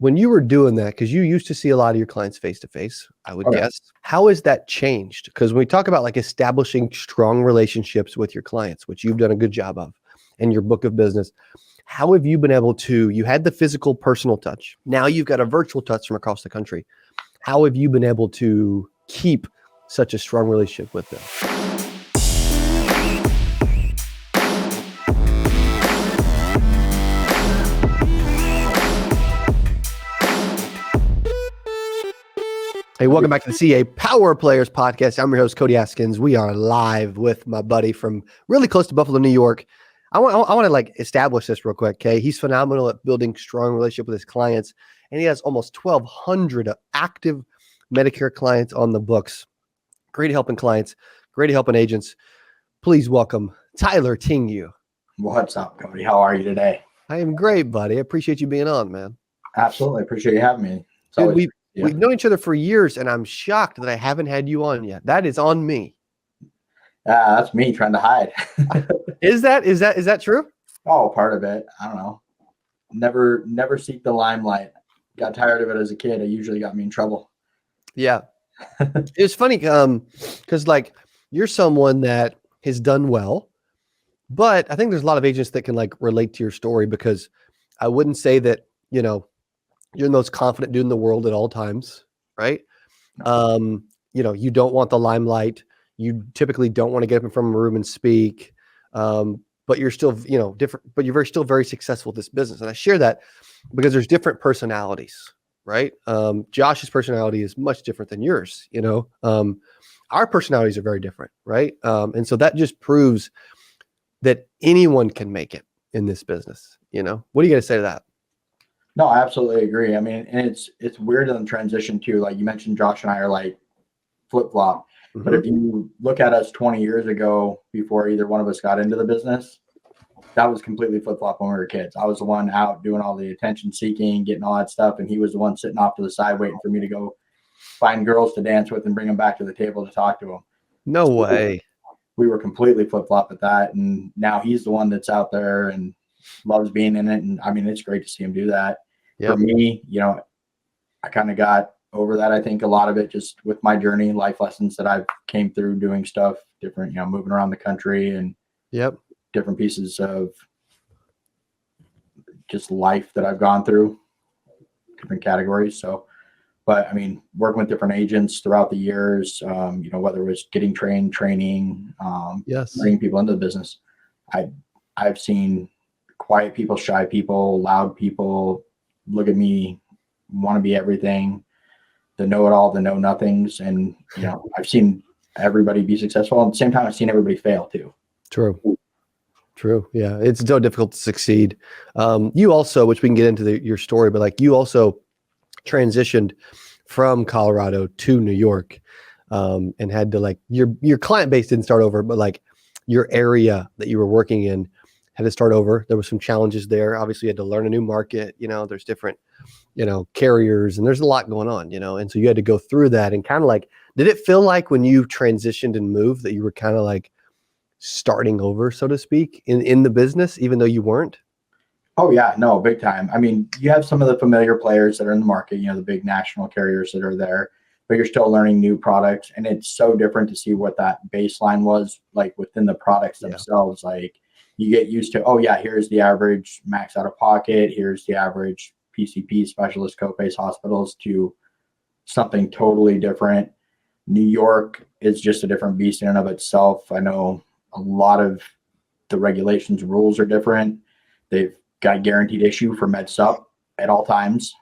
when you were doing that, because you used to see a lot of your clients face to face, I would guess, how has that changed? Because when we talk about like establishing strong relationships with your clients, which you've done a good job of in your book of business, how have you been able to, you had the physical personal touch, now you've got a virtual touch from across the country. How have you been able to keep such a strong relationship with them? Hey, welcome back to the CA Power Players Podcast. I'm your host, Cody Askins. We are live with my buddy from really close to Buffalo, New York. I want to like establish this real quick, okay? He's phenomenal at building strong relationship with his clients, and he has almost 1,200 active Medicare clients on the books. Great at helping clients, great at helping agents. Please welcome Tyler Tingue. What's up, Cody? How are you today? I am great, buddy. I appreciate you being on, man. Absolutely. Appreciate you having me. Dude, we've known each other for years, and I'm shocked that I haven't had you on yet. That is on me. That's me trying to hide. Is that true? Oh, part of it. I don't know. Never seek the limelight. Got tired of it as a kid. It usually got me in trouble. Yeah. It's funny because like you're someone that has done well, but I think there's a lot of agents that can like relate to your story, because I wouldn't say that, you know, you're the most confident dude in the world at all times, right? You know, you don't want the limelight. You typically don't want to get up in front of a room and speak. But you're still, you know, different, but you're still very successful at this business. And I share that because there's different personalities, right? Josh's personality is much different than yours, you know. Our personalities are very different, right? And so that just proves that anyone can make it in this business, you know. What are you going to say to that? No, I absolutely agree. I mean, and it's weird in the transition too. Like you mentioned, Josh and I are like flip-flop. Mm-hmm. But if you look at us 20 years ago, before either one of us got into the business, that was completely flip-flop when we were kids. I was the one out doing all the attention seeking, getting all that stuff. And he was the one sitting off to the side waiting for me to go find girls to dance with and bring them back to the table to talk to them. No way. We were completely flip-flop at that. And now he's the one that's out there and loves being in it. And I mean, it's great to see him do that. Yep. For me, you know, I kind of got over that. I think a lot of it just with my journey, life lessons that I've came through doing stuff different, you know, moving around the country and different pieces of just life that I've gone through, different categories. So, but I mean, working with different agents throughout the years, you know, whether it was getting training, bringing people into the business, I've seen quiet people, shy people, loud people look at me, want to be everything, the know-it-all, the know-nothings. And, you know, I've seen everybody be successful. At the same time, I've seen everybody fail too. True. Yeah. It's so difficult to succeed. You also, which we can get into your story, but like you also transitioned from Colorado to New York, and had to like, your client base didn't start over, but like your area that you were working in had to start over. There was some challenges there. Obviously, you had to learn a new market. You know, there's different, you know, carriers, and there's a lot going on, you know, and so you had to go through that. And kind of like, did it feel like when you transitioned and moved that you were kind of like starting over, so to speak, in the business, even though you weren't? Oh yeah, no, big time. I mean, you have some of the familiar players that are in the market, you know, the big national carriers that are there, but you're still learning new products. And it's so different to see what that baseline was like within the products themselves. Like, you get used to, oh yeah, here's the average max out of pocket. Here's the average PCP, specialist copays, hospitals, to something totally different. New York is just a different beast in and of itself. I know a lot of the regulations, rules are different. They've got guaranteed issue for med sup at all times.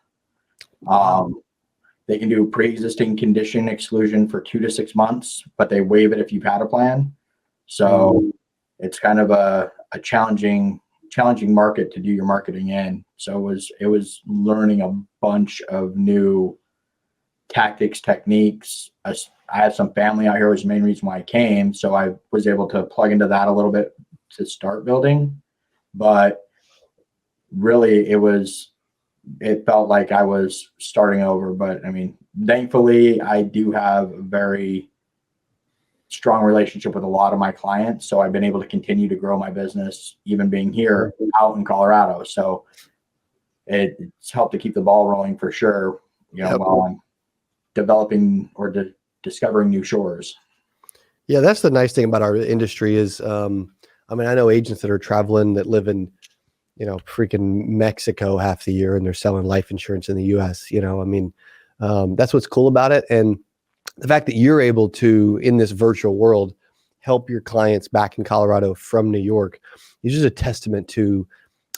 They can do pre-existing condition exclusion for 2 to 6 months, but they waive it if you've had a plan. So it's kind of a challenging market to do your marketing in. So it was learning a bunch of new tactics, techniques. I had some family out here, was the main reason why I came. So I was able to plug into that a little bit to start building. But really it felt like I was starting over. But I mean, thankfully I do have a very strong relationship with a lot of my clients. So I've been able to continue to grow my business, even being here out in Colorado. So it's helped to keep the ball rolling for sure, while I'm developing or discovering new shores. Yeah, that's the nice thing about our industry is, I know agents that are traveling that live in, freaking Mexico half the year, and they're selling life insurance in the US, that's what's cool about it. And the fact that you're able to, in this virtual world, help your clients back in Colorado from New York is just a testament to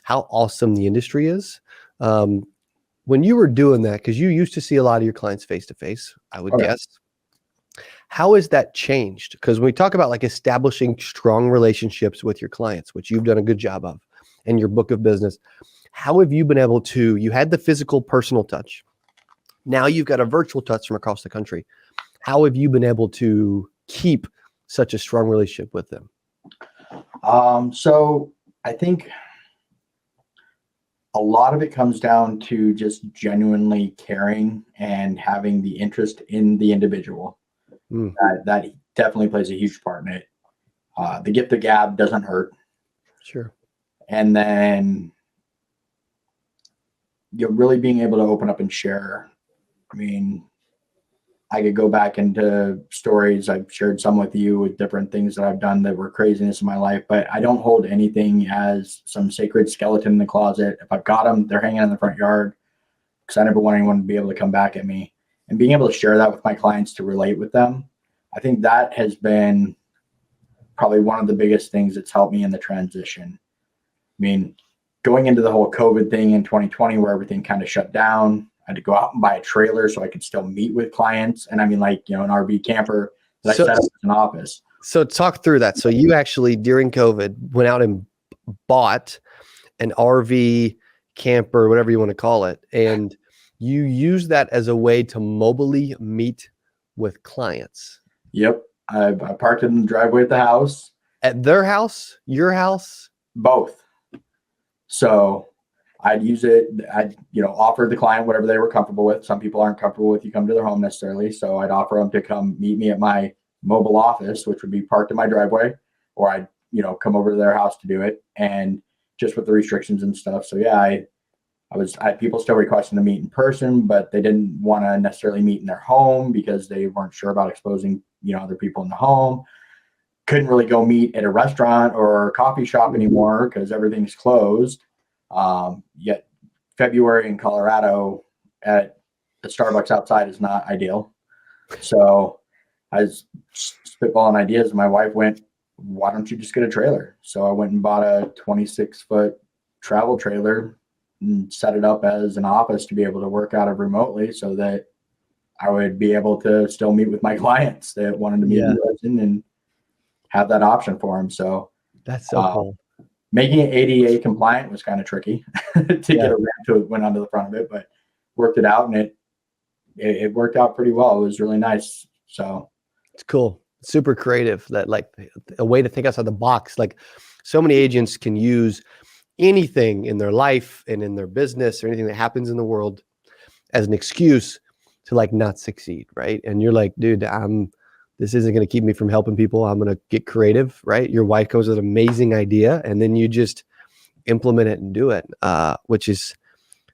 how awesome the industry is. When you were doing that, because you used to see a lot of your clients face to face, I would guess. How has that changed? Because when we talk about like establishing strong relationships with your clients, which you've done a good job of in your book of business, how have you been able to, you had the physical personal touch. Now you've got a virtual touch from across the country. How have you been able to keep such a strong relationship with them? So I think a lot of it comes down to just genuinely caring and having the interest in the individual. That definitely plays a huge part in it. The gift of gab doesn't hurt. Sure. And then you're really being able to open up and share. I mean, I could go back into stories. I've shared some with you with different things that I've done that were craziness in my life, but I don't hold anything as some sacred skeleton in the closet. If I've got them, they're hanging in the front yard because I never want anyone to be able to come back at me. And being able to share that with my clients to relate with them, I think that has been probably one of the biggest things that's helped me in the transition. I mean, going into the whole COVID thing in 2020 where everything kind of shut down, I had to go out and buy a trailer so I could still meet with clients. And I mean, like, an RV camper that I set up as an office. So talk through that. So you actually, during COVID, went out and bought an RV camper, whatever you want to call it. And you use that as a way to mobily meet with clients. Yep. I parked in the driveway at the house. At their house? Your house? Both. So I'd use it. I'd, offer the client whatever they were comfortable with. Some people aren't comfortable with you come to their home necessarily. So I'd offer them to come meet me at my mobile office, which would be parked in my driveway, or I'd, come over to their house to do it. And just with the restrictions and stuff. So yeah, I had people still requesting to meet in person, but they didn't want to necessarily meet in their home because they weren't sure about exposing, other people in the home. Couldn't really go meet at a restaurant or a coffee shop anymore because everything's closed. Yet February in Colorado at the Starbucks outside is not ideal. So I was spitballing ideas and my wife went, why don't you just get a trailer? So I went and bought a 26-foot travel trailer and set it up as an office to be able to work out of remotely so that I would be able to still meet with my clients that wanted to meet in person and have that option for them. So that's so cool. Making it ADA compliant was kind of tricky to get a ramp to it, went onto the front of it, but worked it out and it worked out pretty well. It was really nice. So it's cool. Super creative, that like a way to think outside the box. Like so many agents can use anything in their life and in their business or anything that happens in the world as an excuse to like not succeed. Right. And you're like, dude, this isn't going to keep me from helping people. I'm going to get creative. Right. Your wife comes with an amazing idea and then you just implement it and do it, which is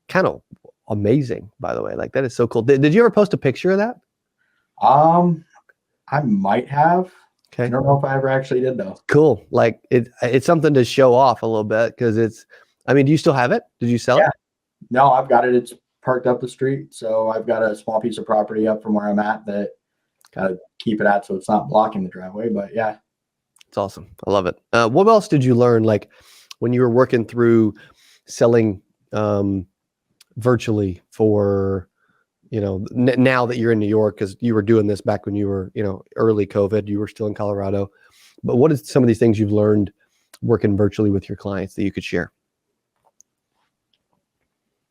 kind of amazing, by the way. Like that is so cool. Did you ever post a picture of that? I might have. Okay. I don't know if I ever actually did though. Cool. Like it's something to show off a little bit because do you still have it? Did you sell it? No, I've got it. It's parked up the street. So I've got a small piece of property up from where I'm at that got to keep it at so it's not blocking the driveway. But yeah. It's awesome. I love it. What else did you learn like when you were working through selling virtually for, now that you're in New York, because you were doing this back when you were, early COVID, you were still in Colorado. But what is some of these things you've learned working virtually with your clients that you could share?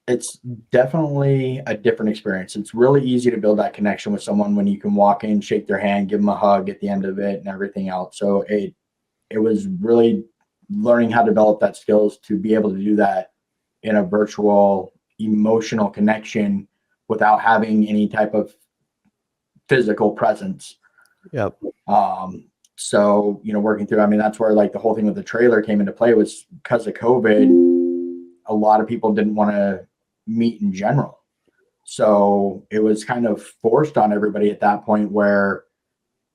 It's definitely a different experience. It's really easy to build that connection with someone when you can walk in, shake their hand, give them a hug at the end of it and everything else. So it was really learning how to develop that skills to be able to do that in a virtual emotional connection without having any type of physical presence. Yep. So, working through, that's where like the whole thing with the trailer came into play was because of COVID, a lot of people didn't want to meet in general. So it was kind of forced on everybody at that point where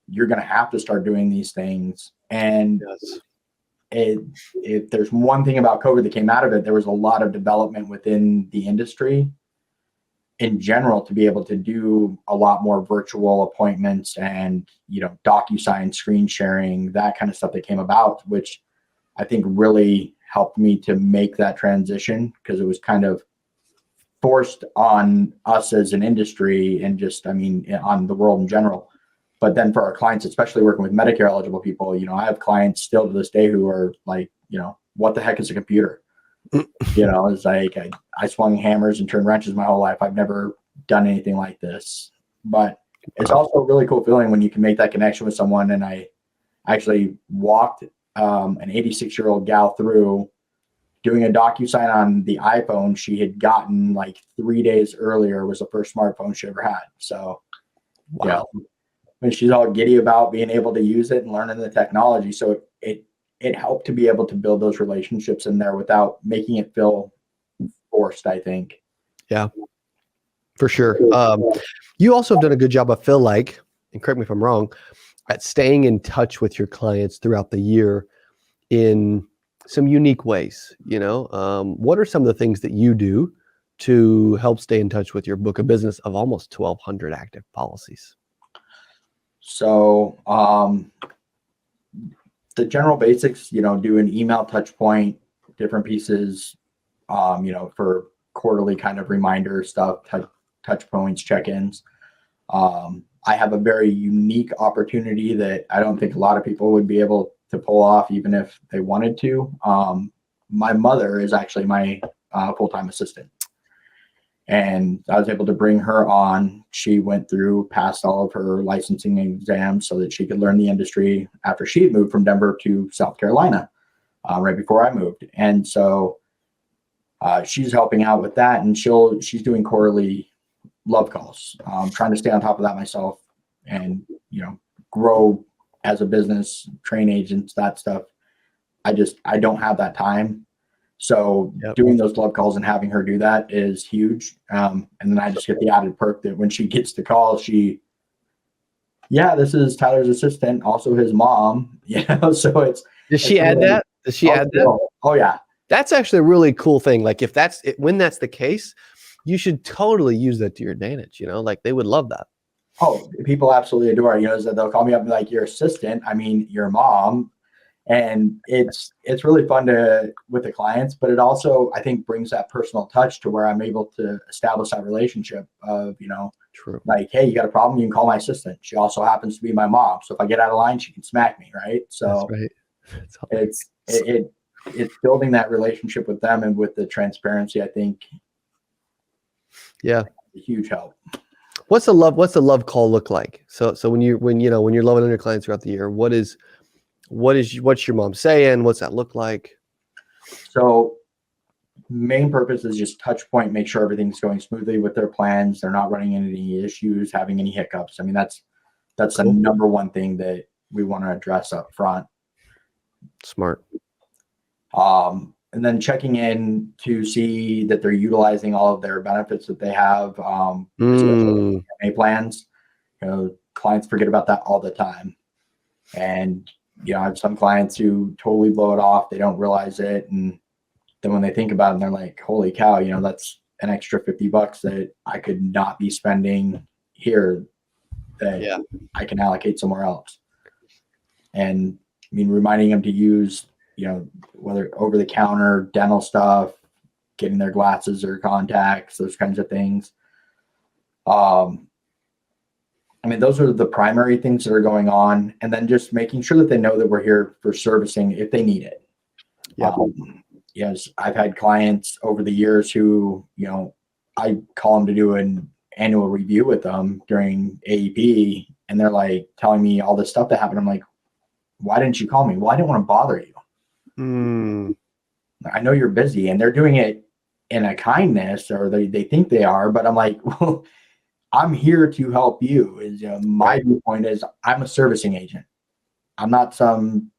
you're going to have to start doing these things. And Yes. if there's one thing about COVID that came out of it, there was a lot of development within the industry in general to be able to do a lot more virtual appointments and, DocuSign, screen sharing, that kind of stuff that came about, which I think really helped me to make that transition, because it was kind of forced on us as an industry and just, on the world in general. But then for our clients, especially working with Medicare eligible people, I have clients still to this day who are like, what the heck is a computer? It's like I swung hammers and turned wrenches my whole life. I've never done anything like this. But it's also a really cool feeling when you can make that connection with someone. And I actually walked an 86-year-old gal through doing a DocuSign on the iPhone she had gotten like 3 days earlier. Was the first smartphone she ever had. So, Wow. And she's all giddy about being able to use it and learning the technology. So it helped to be able to build those relationships in there without making it feel forced, I think. Yeah, for sure. You also have done a good job, I feel like, and correct me if I'm wrong, at staying in touch with your clients throughout the year in some unique ways. What are some of the things that you do to help stay in touch with your book of business of almost 1,200 active policies? So the general basics, do an email touch point, different pieces, for quarterly kind of reminder stuff, touch points, check-ins. I have a very unique opportunity that I don't think a lot of people would be able to pull off, even if they wanted to. My mother is actually my full-time assistant. And I was able to bring her on. She went through, passed all of her licensing exams so that she could learn the industry after she had moved from Denver to South Carolina right before I moved. And so she's helping out with that. And she's doing quarterly love calls, trying to stay on top of that myself and, grow as a business, train agents, that stuff. I don't have that time. So doing those love calls and having her do that is huge. And then I just get the added perk that when she gets the call, this is Tyler's assistant, also his mom, so it's. Does she add that? Does she add that? Oh yeah. That's actually a really cool thing. Like when that's the case, you should totally use that to your advantage, like they would love that. Oh, people absolutely adore it. They'll call me up and be like, your assistant, your mom. And it's really fun with the clients, but it also, I think, brings that personal touch to where I'm able to establish that relationship of, True. Like, hey, you got a problem, you can call my assistant. She also happens to be my mom. So if I get out of line, she can smack me. Right. So that's right. it's building that relationship with them, and with the transparency, I think. Yeah. A huge help. What's the love call look like? So when you're loving on your clients throughout the year, what's your mom saying? What's that look like? So main purpose is just touch point, make sure everything's going smoothly with their plans. They're not running into any issues, having any hiccups. That's cool. The number one thing that we want to address up front. Smart. And then checking in to see that they're utilizing all of their benefits that they have, especially plans. Clients forget about that all the time. And, I have some clients who totally blow it off. They don't realize it. And then when they think about it, they're like, holy cow, that's an extra $50 that I could not be spending here that I can allocate somewhere else. And reminding them to use, whether over the counter dental stuff, getting their glasses or contacts, those kinds of things. Those are the primary things that are going on. And then just making sure that they know that we're here for servicing if they need it. Yes, I've had clients over the years who, I call them to do an annual review with them during AEP, and they're like telling me all this stuff that happened. I'm like, why didn't you call me? Well, I didn't want to bother you. I know you're busy, and they're doing it in a kindness, or they think they are, but I'm like, well, I'm here to help you. My viewpoint is I'm a servicing agent. I'm not some,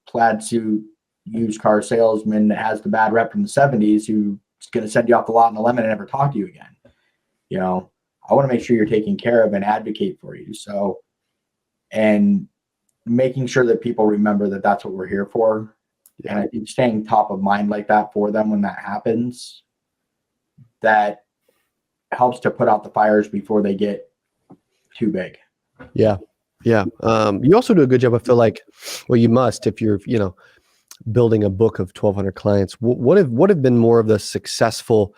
plaid suit used car salesman that has the bad rep from the 70s who going to send you off the lot in a lemon and never talk to you again. You know, I want to make sure you're taken care of and advocate for you. So, and making sure that people remember that that's what we're here for. Yeah. And I think staying top of mind like that for them when that happens, that helps to put out the fires before they get too big. Yeah. Yeah. You also do a good job. I feel like, well, you must, if you're, you know, building a book of 1,200 clients. What have been more of the successful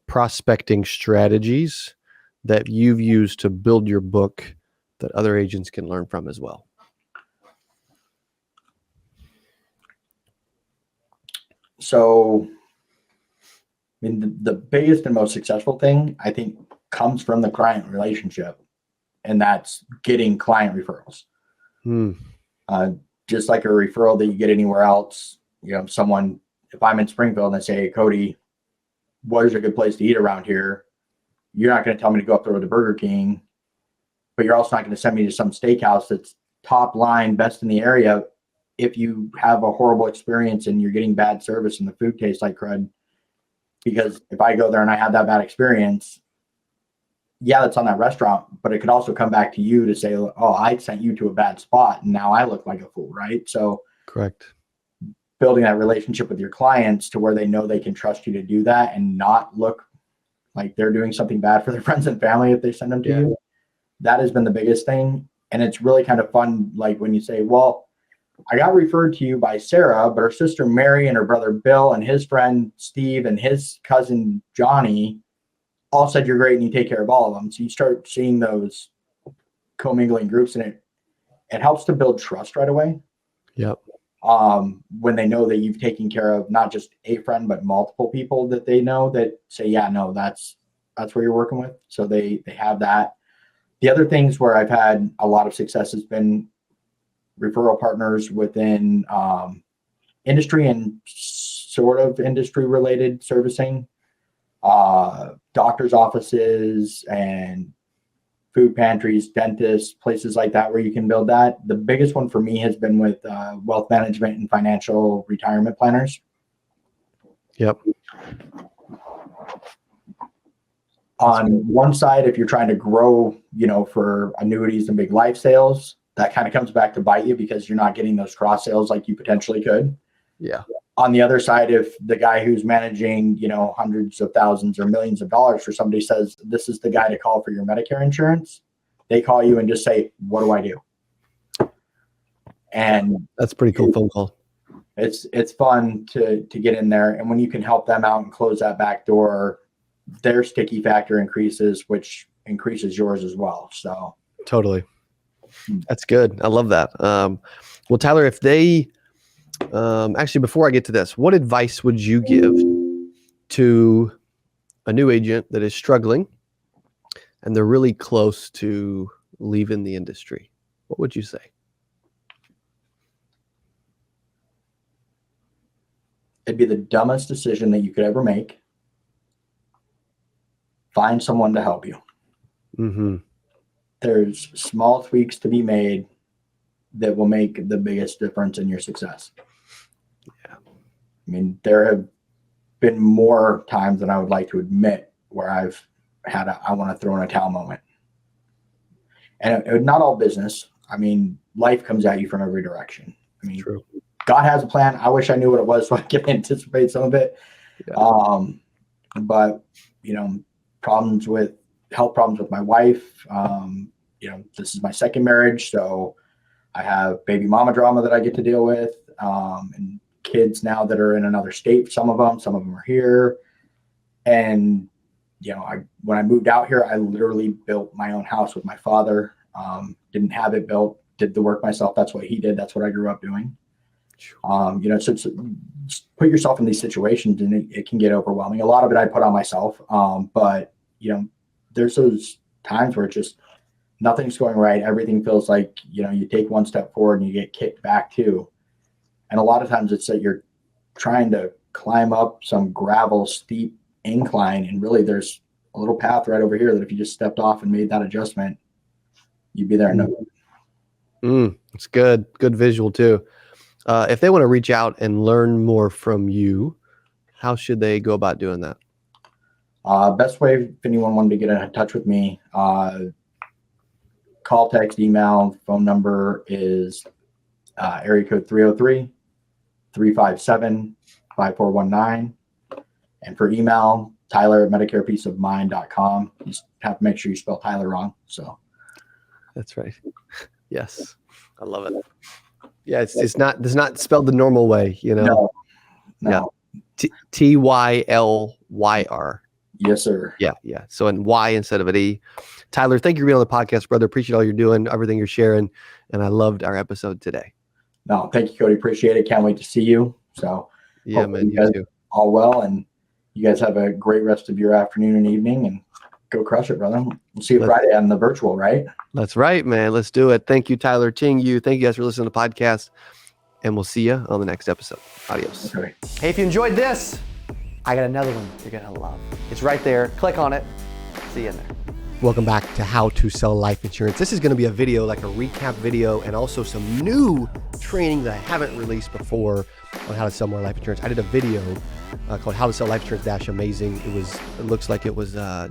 prospecting strategies that you've used to build your book that other agents can learn from as well? So, I mean, the biggest and most successful thing, I think, comes from the client relationship, and that's getting client referrals. Just like a referral that you get anywhere else, you know, someone, if I'm in Springfield and they say, hey, Cody, what is a good place to eat around here? You're not going to tell me to go up there with a Burger King, but you're also not going to send me to some steakhouse that's top line, best in the area. If you have a horrible experience and you're getting bad service and the food tastes like crud, because if I go there and I have that bad experience, yeah, that's on that restaurant, but it could also come back to you to say, oh, I sent you to a bad spot and now I look like a fool, right? So correct. Building that relationship with your clients to where they know they can trust you to do that and not look like they're doing something bad for their friends and family if they send them to you. That has been the biggest thing. And it's really kind of fun, like when you say, well, I got referred to you by Sarah, but her sister Mary and her brother Bill and his friend Steve and his cousin Johnny all said you're great and you take care of all of them. So you start seeing those commingling groups, and it helps to build trust right away. Yep. When they know that you've taken care of not just a friend, but multiple people that they know that say, yeah, no, that's where you're working with. So they have that. The other things where I've had a lot of success has been referral partners within industry and sort of industry related servicing, doctors' offices and food pantries, dentists, places like that where you can build that. The biggest one for me has been with wealth management and financial retirement planners. Yep. On one side, if you're trying to grow, you know, for annuities and big life sales, that kind of comes back to bite you because you're not getting those cross sales like you potentially could. Yeah. On the other side, if the guy who's managing, you know, hundreds of thousands or millions of dollars for somebody says, this is the guy to call for your Medicare insurance, they call you and just say, what do I do? And that's a pretty cool phone call. It's fun to get in there. And when you can help them out and close that back door, their sticky factor increases, which increases yours as well. So totally. That's good. I love that. Well, Tyler, if they, actually, before I get to this, what advice would you give to a new agent that is struggling and they're really close to leaving the industry? What would you say? It'd be the dumbest decision that you could ever make. Find someone to help you. Mm-hmm. There's small tweaks to be made that will make the biggest difference in your success. Yeah. I mean, there have been more times than I would like to admit where I've had I want to throw in a towel moment. And not all business. I mean, life comes at you from every direction. I mean, true. God has a plan. I wish I knew what it was so I could anticipate some of it. Yeah. But, you know, health problems with my wife. You know, this is my second marriage, so I have baby mama drama that I get to deal with, and kids now that are in another state. Some of them are here. And, you know, when I moved out here, I literally built my own house with my father. Didn't have it built, did the work myself. That's what he did. That's what I grew up doing. You know, so put yourself in these situations and it can get overwhelming. A lot of it I put on myself. But, you know, there's those times where it's just nothing's going right. Everything feels like, you know, you take one step forward and you get kicked back too. And a lot of times it's that you're trying to climb up some gravel steep incline, and really there's a little path right over here that if you just stepped off and made that adjustment, you'd be there. It's good visual too. If they want to reach out and learn more from you, how should they go about doing that? Best way if anyone wanted to get in touch with me, call, text, email, phone number is area code 303-357-5419. And for email, Tyler@MedicarePeaceOfMind.com. You just have to make sure you spell Tyler wrong. So That's right. Yes. I love it. Yeah, it's not spelled the normal way, you know. No. Tylyr. Yes, sir. Yeah. So an Y instead of an E. Tyler, thank you for being on the podcast, brother. Appreciate all you're doing, everything you're sharing, and I loved our episode today. No, thank you, Cody. Appreciate it. Can't wait to see you. So yeah, man, you guys too. All well, and you guys have a great rest of your afternoon and evening, and go crush it, brother. We'll see you Friday on the virtual, right? That's right, man. Let's do it. Thank you, Tyler Tingue. Thank you guys for listening to the podcast, and we'll see you on the next episode. Adios. Okay. Hey, if you enjoyed this, I got another one you're going to love. It's right there. Click on it. See you in there. Welcome back to How to Sell Life Insurance. This is going to be a video, like a recap video, and also some new training that I haven't released before on how to sell more life insurance. I did a video called How to Sell Life Insurance - Amazing. It looks like it was January